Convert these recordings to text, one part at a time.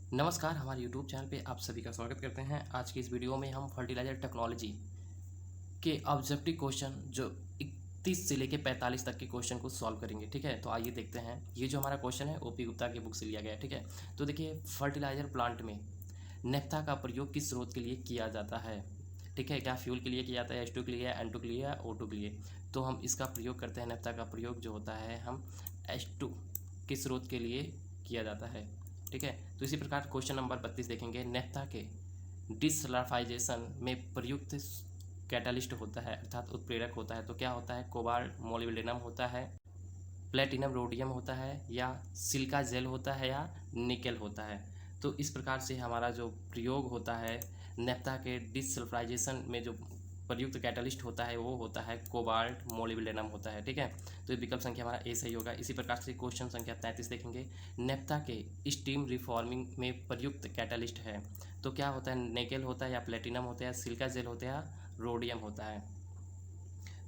नमस्कार, हमारे YouTube channel पे आप सभी का स्वागत करते हैं। आज की इस वीडियो में हम फर्टिलाइज़र टेक्नोलॉजी के ऑब्जेक्टिव क्वेश्चन जो 31 से लेके 45 तक के क्वेश्चन को सॉल्व करेंगे। ठीक है, तो आइए देखते हैं। ये जो हमारा क्वेश्चन है ओपी गुप्ता की बुक से लिया गया है। ठीक है, तो देखिए, फर्टिलाइज़र प्लांट में नेफ्था का प्रयोग किस स्रोत के लिए किया जाता है? ठीक है, क्या फ्यूल के लिए किया जाता है, H2 के लिए, N2 के लिए या O2 के लिए? तो हम इसका प्रयोग करते हैं। नेफ्था का प्रयोग जो होता है हम H2 के स्रोत के लिए किया जाता है। ठीक है, तो इसी प्रकार क्वेश्चन नंबर 32 देखेंगे। नेफ्था के डिसल्फाइजेशन में प्रयुक्त कैटालिस्ट होता है, अर्थात उत्प्रेरक होता है। तो क्या होता है? कोबाल्ट मोलिब्डेनम होता है, प्लेटिनम रोडियम होता है, या सिलिका जेल होता है, या निकेल होता है। तो इस प्रकार से हमारा जो प्रयोग होता है नेफ्था के डिसल्फाइजेशन में जो प्रयुक्त कैटलिस्ट होता है वो होता है कोबाल्ट मोलिब्डेनम होता है। ठीक है, तो ये विकल्प संख्या हमारा ए सही होगा। इसी प्रकार से क्वेश्चन संख्या 33 देखेंगे। नेफ्था के स्टीम रिफॉर्मिंग में प्रयुक्त कैटलिस्ट है, तो क्या होता है? निकेल होता है, या प्लेटिनम होता है, या सिलिका जेल होता है, या रोडियम होता है।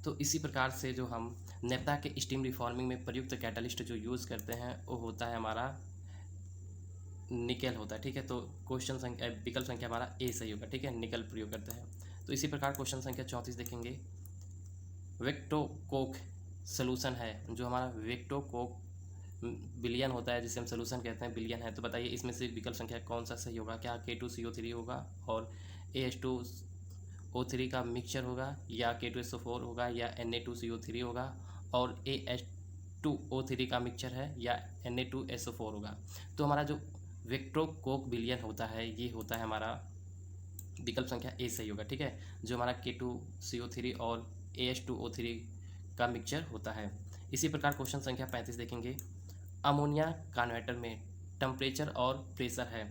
तो इसी प्रकार से जो हम नेफ्था के स्टीम रिफॉर्मिंग में प्रयुक्त कैटलिस्ट जो यूज़ करते हैं वो होता है हमारा निकेल होता है। ठीक है, तो क्वेश्चन संख्या विकल्प संख्या हमारा ए सही होगा। ठीक है, निकल प्रयोग करते हैं। तो इसी प्रकार क्वेश्चन संख्या 34 देखेंगे। वेक्टोकोक सोल्यूशन है, जो हमारा वेक्टोकोक बिलियन होता है, जिसे हम सोल्यूशन कहते हैं, बिलियन है। तो बताइए इसमें से विकल्प संख्या कौन सा सही होगा? क्या K2CO3 होगा और AH2O3 का मिक्सचर होगा, या K2SO4 होगा, या Na2CO3 होगा और AH2O3 का मिक्सचर है, या Na2SO4 होगा? तो हमारा जो वेक्टोकोक बिलियन होता है ये होता है हमारा विकल्प संख्या ए सही होगा। ठीक है, जो हमारा K2CO3 और AH2O3 का मिक्सचर होता है। इसी प्रकार क्वेश्चन संख्या 35 देखेंगे। अमोनिया कन्वर्टर में टेम्परेचर और प्रेशर है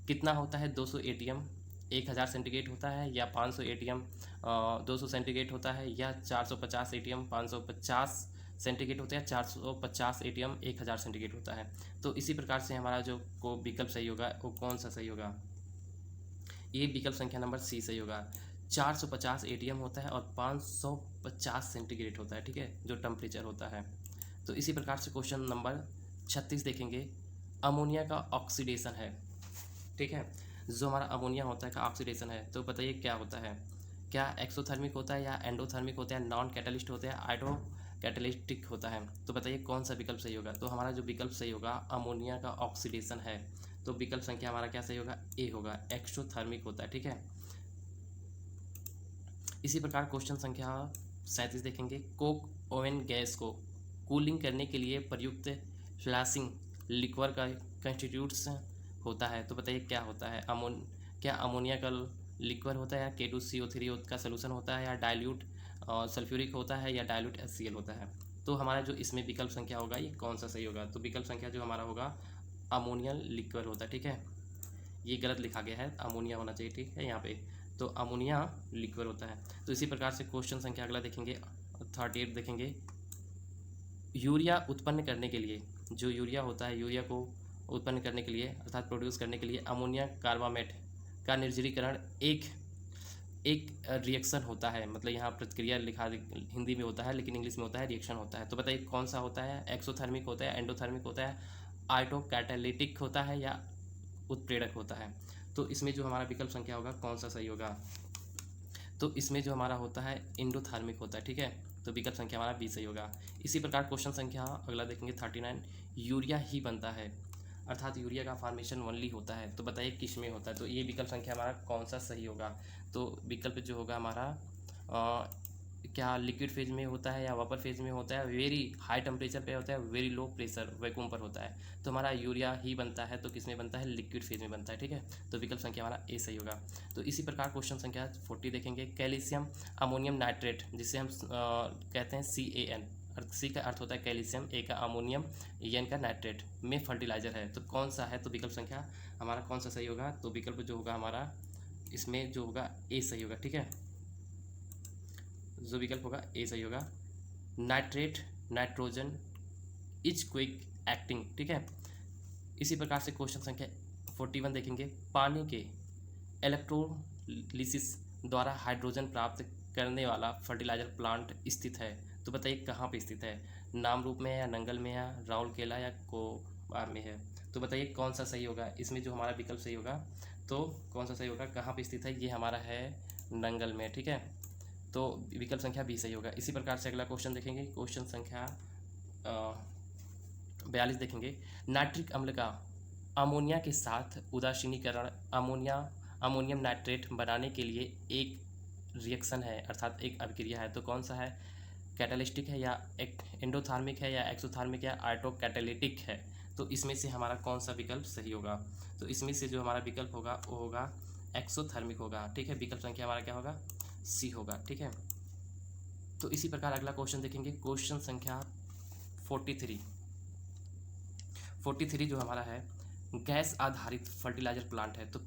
कितना होता है? 200 ATM 1000 सेंटीग्रेड होता है, या 500 ATM 200 सेंटीग्रेड होता है, या 450 ATM 550 सेंटीग्रेड होता है, 450 ATM 1000 सेंटीग्रेड होता है। तो इसी प्रकार से हमारा जो को विकल्प सही होगा वो कौन सा सही होगा? ये विकल्प संख्या नंबर सी सही होगा। 450 ATM होता है और 550 सेंटीग्रेड होता है। ठीक है, जो टेम्परेचर होता है। तो इसी प्रकार से क्वेश्चन नंबर 36 देखेंगे। अमोनिया का ऑक्सीडेशन है। ठीक है, जो हमारा अमोनिया होता है का ऑक्सीडेशन है, तो बताइए क्या होता है? क्या एक्सोथर्मिक होता है, या एंडोथर्मिक होता है, नॉन कैटलिस्ट होता है, आइडो कैटलिस्टिक होता है? तो बताइए कौन सा विकल्प सही होगा? तो हमारा जो विकल्प सही होगा अमोनिया का ऑक्सीडेशन है, तो विकल्प संख्या हमारा क्या सही होगा? ए होगा, एक्सोथर्मिक होता है। ठीक है, इसी प्रकार क्वेश्चन संख्या 37 देखेंगे। कोक ओवन गैस को कूलिंग करने के लिए प्रयुक्त फ्लैशिंग लिक्वर का कंस्टिट्यूट्स होता है, तो बताइए क्या होता है? क्या अमोनिया का लिक्वर होता है, या K2CO3 का सोल्यूशन होता है, या डाइल्यूट सल्फ्यूरिक होता है, या डाइल्यूट HCl होता है? तो हमारा जो इसमें विकल्प संख्या होगा ये कौन सा सही होगा? तो विकल्प संख्या जो हमारा होगा अमोनिया लिक्वर होता है। ठीक है, ये गलत लिखा गया है, अमोनिया होना चाहिए। ठीक है, यहाँ पे तो अमोनिया लिक्विड होता है। तो इसी प्रकार से क्वेश्चन संख्या अगला देखेंगे, 38 देखेंगे। यूरिया उत्पन्न करने के लिए, जो यूरिया होता है, यूरिया को उत्पन्न करने के लिए अर्थात प्रोड्यूस करने के लिए अमोनिया कार्बामेट का निर्जलीकरण एक एक रिएक्शन होता है। मतलब यहाँ प्रतिक्रिया लिखा हिंदी में होता है, लेकिन इंग्लिश में होता है रिएक्शन होता है। तो बताइए कौन सा होता है? एक्सोथर्मिक होता है, एंडोथर्मिक होता है, आइटोकैटालिटिक होता है, या उत्प्रेरक होता है? तो इसमें जो हमारा विकल्प संख्या होगा कौन सा सही होगा? तो इसमें जो हमारा होता है एंडोथर्मिक होता है। ठीक है, तो विकल्प संख्या हमारा बी सही होगा। इसी प्रकार क्वेश्चन संख्या अगला देखेंगे 39। यूरिया ही बनता है, अर्थात यूरिया का फॉर्मेशन वनली होता है, तो बताइए किस में होता है? तो ये विकल्प संख्या हमारा कौन सा सही होगा? तो विकल्प जो होगा हमारा क्या लिक्विड फेज में होता है, या वापर फेज में होता है, वेरी हाई टेम्परेचर पे होता है, वेरी लो प्रेशर वैक्यूम पर होता है? तो हमारा यूरिया ही बनता है, तो किस में बनता है? लिक्विड फेज में बनता है। ठीक है, तो विकल्प संख्या हमारा ए सही होगा। तो इसी प्रकार क्वेश्चन संख्या 40 देखेंगे। कैल्शियम अमोनियम नाइट्रेट, जिसे हम कहते हैं CAN, सी का अर्थ होता है कैल्शियम, ए का अमोनियम, एन का नाइट्रेट में फर्टिलाइजर है, तो कौन सा है? तो विकल्प संख्या हमारा कौन सा सही होगा? तो विकल्प जो होगा हमारा इसमें जो होगा ए सही होगा। ठीक है, जो विकल्प होगा ए सही होगा। Nitrate nitrogen is quick acting. ठीक है, इसी प्रकार से क्वेश्चन संख्या 41 देखेंगे। पानी के इलेक्ट्रोलिसिस द्वारा हाइड्रोजन प्राप्त करने वाला फर्टिलाइजर प्लांट स्थित है, तो बताइए कहाँ पे स्थित है? नाम रूप में है, या नंगल में है, या राउरकेला, या कोबार में है? तो बताइए कौन सा सही होगा, इसमें जो हमारा विकल्प सही होगा तो कौन सा सही होगा, कहाँ पे स्थित है, ये हमारा है नंगल में, ठीक है। तो विकल्प संख्या बी सही होगा। इसी प्रकार से अगला क्वेश्चन देखेंगे, क्वेश्चन संख्या 42 देखेंगे। नाइट्रिक अम्ल का अमोनिया के साथ उदासीनीकरण अमोनियम नाइट्रेट बनाने के लिए एक रिएक्शन है, अर्थात एक अभिक्रिया है, तो कौन सा है, कैटालिस्टिक है या एंडोथर्मिक है या एक्सोथर्मिक या ऑटोकैटालिटिक है। तो इसमें से हमारा कौन सा विकल्प सही होगा, तो इसमें से जो हमारा विकल्प होगा वो होगा एक्सोथर्मिक होगा, ठीक है। विकल्प संख्या हमारा क्या होगा, सी होगा, ठीक है। तो इसी प्रकार अगला क्वेश्चन देखेंगे, क्वेश्चन संख्या 43 जो हमारा है, गैस आधारित फर्टिलाइजर प्लांट है। तो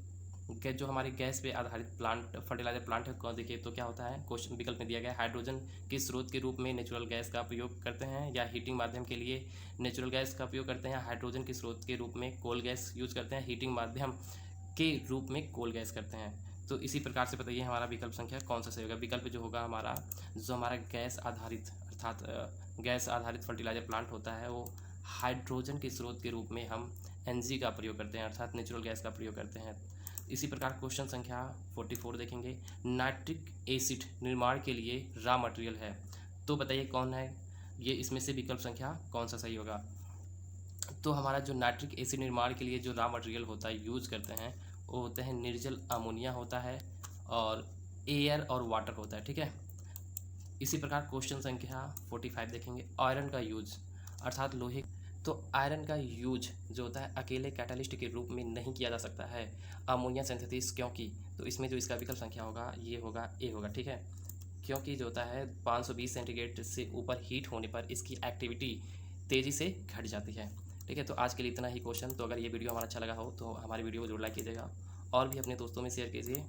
जो हमारे गैस पे आधारित प्लांट फर्टिलाइजर प्लांट है, कौन देखिए तो क्या होता है, क्वेश्चन विकल्प में दिया गया है, हाइड्रोजन के स्रोत के रूप में नेचुरल गैस का उपयोग करते हैं, या हीटिंग माध्यम के लिए नेचुरल गैस का उपयोग करते हैं, हाइड्रोजन के स्रोत के रूप में कोल गैस यूज करते हैं, हीटिंग माध्यम के रूप में कोल गैस करते हैं। तो इसी प्रकार से बताइए हमारा विकल्प संख्या कौन सा सही होगा। विकल्प जो होगा हमारा, जो हमारा गैस आधारित अर्थात गैस आधारित फर्टिलाइजर प्लांट होता है, वो हाइड्रोजन के स्रोत के रूप में हम एनजी का प्रयोग करते हैं, अर्थात नेचुरल गैस का प्रयोग करते हैं। इसी प्रकार क्वेश्चन संख्या 44 देखेंगे, नाइट्रिक एसिड निर्माण के लिए रॉ मटेरियल है, तो बताइए कौन है ये, इसमें से विकल्प संख्या कौन सा सही होगा। तो हमारा जो नाइट्रिक एसिड निर्माण के लिए जो रॉ मटेरियल होता है यूज करते हैं, वो होते हैं निर्जल अमोनिया होता है और एयर और वाटर होता है, ठीक है। इसी प्रकार क्वेश्चन संख्या 45 देखेंगे, आयरन का यूज अर्थात लोहे, तो आयरन का यूज जो होता है अकेले कैटालिस्ट के रूप में नहीं किया जा सकता है अमोनिया सिंथेसिस, क्योंकि तो इसमें जो इसका विकल्प संख्या होगा ये होगा ए होगा, ठीक है। क्योंकि जो होता है 520 सेंटीग्रेड से ऊपर हीट होने पर इसकी एक्टिविटी तेज़ी से घट जाती है, ठीक है। तो आज के लिए इतना ही क्वेश्चन। तो अगर ये वीडियो हमारा अच्छा लगा हो तो हमारी वीडियो को जरूर लाइक कीजिएगा और भी अपने दोस्तों में शेयर कीजिए।